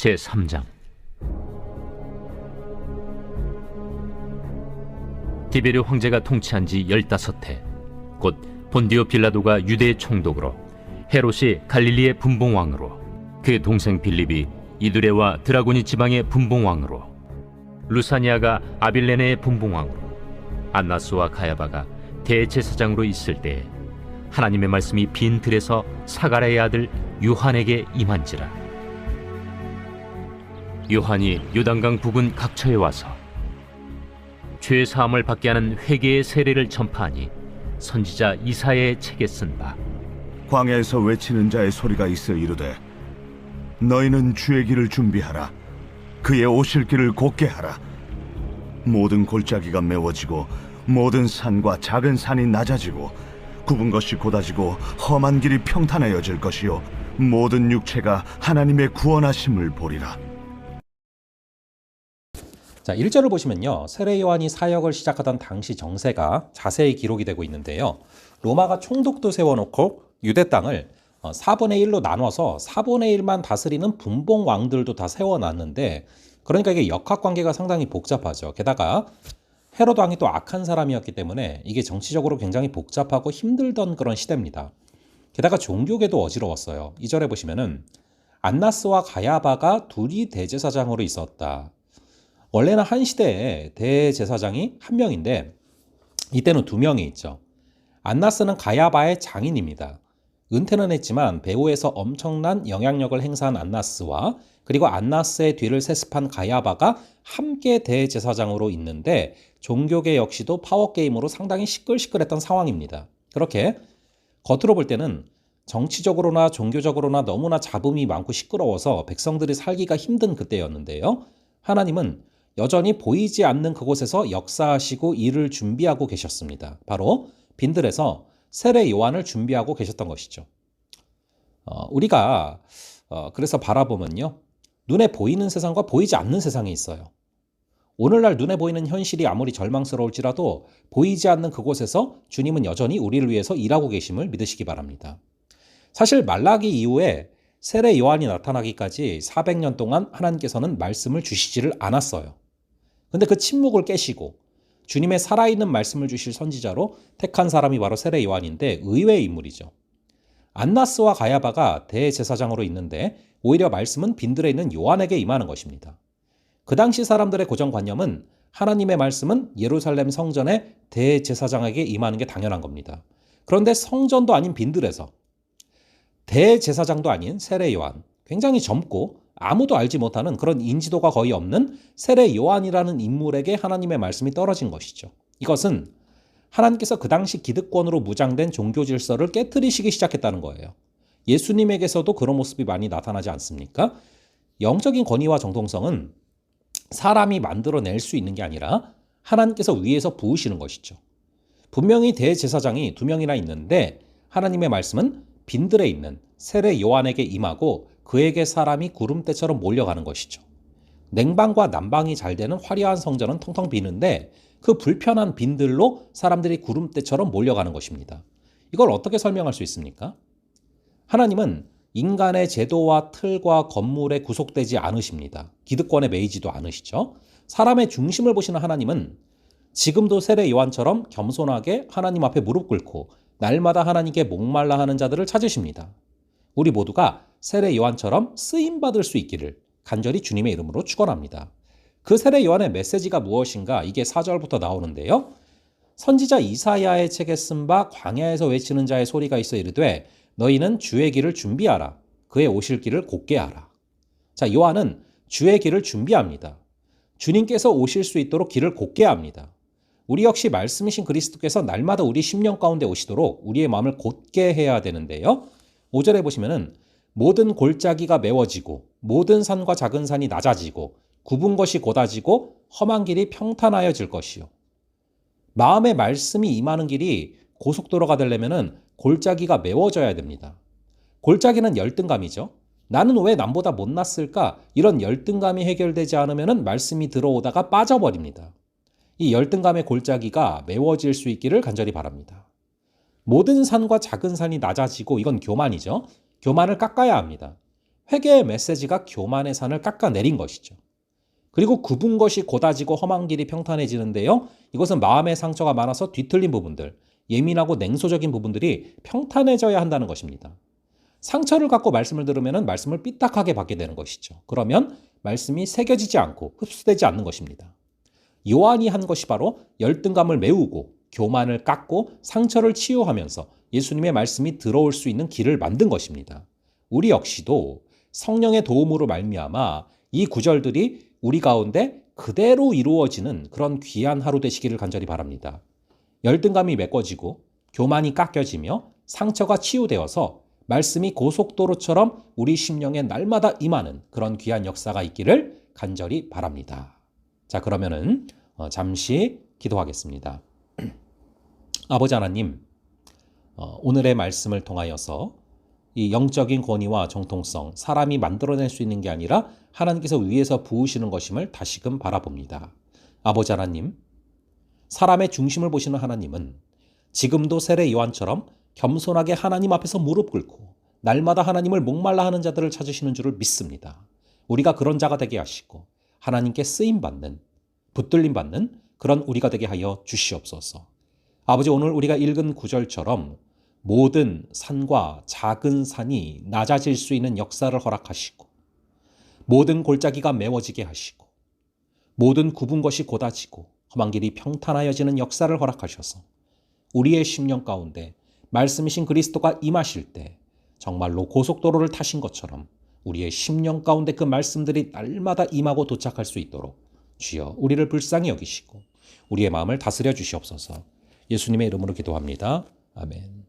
제3장. 디베르 황제가 통치한 지 15해, 곧 본디오 빌라도가 유대의 총독으로, 헤롯이 갈릴리의 분봉왕으로, 그 동생 빌립이 이두레와 드라고니 지방의 분봉왕으로, 루사니아가 아빌레네의 분봉왕으로, 안나스와 가야바가 대제사장으로 있을 때에 하나님의 말씀이 빈 들에서 사가랴의 아들 요한에게 임한지라. 요한이 요단강 북은 각처에 와서 죄 사함을 받게 하는 회개의 세례를 전파하니 선지자 이사야의 책에 쓴 바, 광야에서 외치는 자의 소리가 있어 이르되 너희는 주의 길을 준비하라. 그의 오실 길을 곧게 하라. 모든 골짜기가 메워지고 모든 산과 작은 산이 낮아지고 굽은 것이 곧아지고 험한 길이 평탄하여질 것이요 모든 육체가 하나님의 구원하심을 보리라. 자, 1절을 보시면요, 세례 요한이 사역을 시작하던 당시 정세가 자세히 기록이 되고 있는데요. 로마가 총독도 세워놓고 유대 땅을 4분의 1로 나눠서 4분의 1만 다스리는 분봉 왕들도 다 세워놨는데, 그러니까 이게 역학관계가 상당히 복잡하죠. 게다가 헤롯 왕이 또 악한 사람이었기 때문에 이게 정치적으로 굉장히 복잡하고 힘들던 그런 시대입니다. 게다가 종교계도 어지러웠어요. 2절에 보시면은 안나스와 가야바가 둘이 대제사장으로 있었다. 원래는 한 시대에 대제사장이 한 명인데 이때는 두 명이 있죠. 안나스는 가야바의 장인입니다. 은퇴는 했지만 배후에서 엄청난 영향력을 행사한 안나스와 그리고 안나스의 뒤를 세습한 가야바가 함께 대제사장으로 있는데, 종교계 역시도 파워게임으로 상당히 시끌시끌했던 상황입니다. 그렇게 겉으로 볼 때는 정치적으로나 종교적으로나 너무나 잡음이 많고 시끄러워서 백성들이 살기가 힘든 그때였는데요. 하나님은 여전히 보이지 않는 그곳에서 역사하시고 일을 준비하고 계셨습니다. 바로 빈들에서 세례 요한을 준비하고 계셨던 것이죠. 우리가 그래서 바라보면요, 눈에 보이는 세상과 보이지 않는 세상이 있어요. 오늘날 눈에 보이는 현실이 아무리 절망스러울지라도 보이지 않는 그곳에서 주님은 여전히 우리를 위해서 일하고 계심을 믿으시기 바랍니다. 사실 말라기 이후에 세례 요한이 나타나기까지 400년 동안 하나님께서는 말씀을 주시지를 않았어요. 근데 그 침묵을 깨시고 주님의 살아있는 말씀을 주실 선지자로 택한 사람이 바로 세례 요한인데, 의외의 인물이죠. 안나스와 가야바가 대제사장으로 있는데 오히려 말씀은 빈들에 있는 요한에게 임하는 것입니다. 그 당시 사람들의 고정관념은 하나님의 말씀은 예루살렘 성전의 대제사장에게 임하는 게 당연한 겁니다. 그런데 성전도 아닌 빈들에서 대제사장도 아닌 세례 요한, 굉장히 젊고 아무도 알지 못하는 그런 인지도가 거의 없는 세례 요한이라는 인물에게 하나님의 말씀이 떨어진 것이죠. 이것은 하나님께서 그 당시 기득권으로 무장된 종교 질서를 깨트리시기 시작했다는 거예요. 예수님에게서도 그런 모습이 많이 나타나지 않습니까? 영적인 권위와 정통성은 사람이 만들어낼 수 있는 게 아니라 하나님께서 위에서 부으시는 것이죠. 분명히 대제사장이 2명이나 있는데 하나님의 말씀은 빈들에 있는 세례 요한에게 임하고 그에게 사람이 구름대처럼 몰려가는 것이죠. 냉방과 난방이 잘 되는 화려한 성전은 텅텅 비는데 그 불편한 빈들로 사람들이 구름대처럼 몰려가는 것입니다. 이걸 어떻게 설명할 수 있습니까? 하나님은 인간의 제도와 틀과 건물에 구속되지 않으십니다. 기득권에 매이지도 않으시죠. 사람의 중심을 보시는 하나님은 지금도 세례 요한처럼 겸손하게 하나님 앞에 무릎 꿇고 날마다 하나님께 목말라 하는 자들을 찾으십니다. 우리 모두가 세례 요한처럼 쓰임받을 수 있기를 간절히 주님의 이름으로 축원합니다. 그 세례 요한의 메시지가 무엇인가? 이게 4절부터 나오는데요. 선지자 이사야의 책에 쓴 바 광야에서 외치는 자의 소리가 있어 이르되 너희는 주의 길을 준비하라. 그의 오실 길을 곧게 하라. 자, 요한은 주의 길을 준비합니다. 주님께서 오실 수 있도록 길을 곧게 합니다. 우리 역시 말씀이신 그리스도께서 날마다 우리 심령 가운데 오시도록 우리의 마음을 곧게 해야 되는데요. 5절에 보시면은 모든 골짜기가 메워지고 모든 산과 작은 산이 낮아지고 굽은 것이 곧아지고 험한 길이 평탄하여질 것이요. 마음의 말씀이 임하는 길이 고속도로가 되려면은 골짜기가 메워져야 됩니다. 골짜기는 열등감이죠. 나는 왜 남보다 못났을까? 이런 열등감이 해결되지 않으면은 말씀이 들어오다가 빠져버립니다. 이 열등감의 골짜기가 메워질 수 있기를 간절히 바랍니다. 모든 산과 작은 산이 낮아지고, 이건 교만이죠. 교만을 깎아야 합니다. 회개의 메시지가 교만의 산을 깎아내린 것이죠. 그리고 굽은 것이 고다지고 험한 길이 평탄해지는데요. 이것은 마음의 상처가 많아서 뒤틀린 부분들, 예민하고 냉소적인 부분들이 평탄해져야 한다는 것입니다. 상처를 갖고 말씀을 들으면 말씀을 삐딱하게 받게 되는 것이죠. 그러면 말씀이 새겨지지 않고 흡수되지 않는 것입니다. 요한이 한 것이 바로 열등감을 메우고 교만을 깎고 상처를 치유하면서 예수님의 말씀이 들어올 수 있는 길을 만든 것입니다. 우리 역시도 성령의 도움으로 말미암아 이 구절들이 우리 가운데 그대로 이루어지는 그런 귀한 하루 되시기를 간절히 바랍니다. 열등감이 메꿔지고 교만이 깎여지며 상처가 치유되어서 말씀이 고속도로처럼 우리 심령에 날마다 임하는 그런 귀한 역사가 있기를 간절히 바랍니다. 자, 그러면은 잠시 기도하겠습니다. 아버지 하나님, 오늘의 말씀을 통하여서 이 영적인 권위와 정통성, 사람이 만들어낼 수 있는 게 아니라 하나님께서 위에서 부으시는 것임을 다시금 바라봅니다. 아버지 하나님, 사람의 중심을 보시는 하나님은 지금도 세례 요한처럼 겸손하게 하나님 앞에서 무릎 꿇고 날마다 하나님을 목말라 하는 자들을 찾으시는 줄을 믿습니다. 우리가 그런 자가 되게 하시고 하나님께 쓰임받는, 붙들림받는 그런 우리가 되게 하여 주시옵소서. 아버지, 오늘 우리가 읽은 구절처럼 모든 산과 작은 산이 낮아질 수 있는 역사를 허락하시고 모든 골짜기가 메워지게 하시고 모든 굽은 것이 고다지고 험한 길이 평탄하여지는 역사를 허락하셔서 우리의 심령 가운데 말씀이신 그리스도가 임하실 때 정말로 고속도로를 타신 것처럼 우리의 심령 가운데 그 말씀들이 날마다 임하고 도착할 수 있도록 주여 우리를 불쌍히 여기시고 우리의 마음을 다스려 주시옵소서. 예수님의 이름으로 기도합니다. 아멘.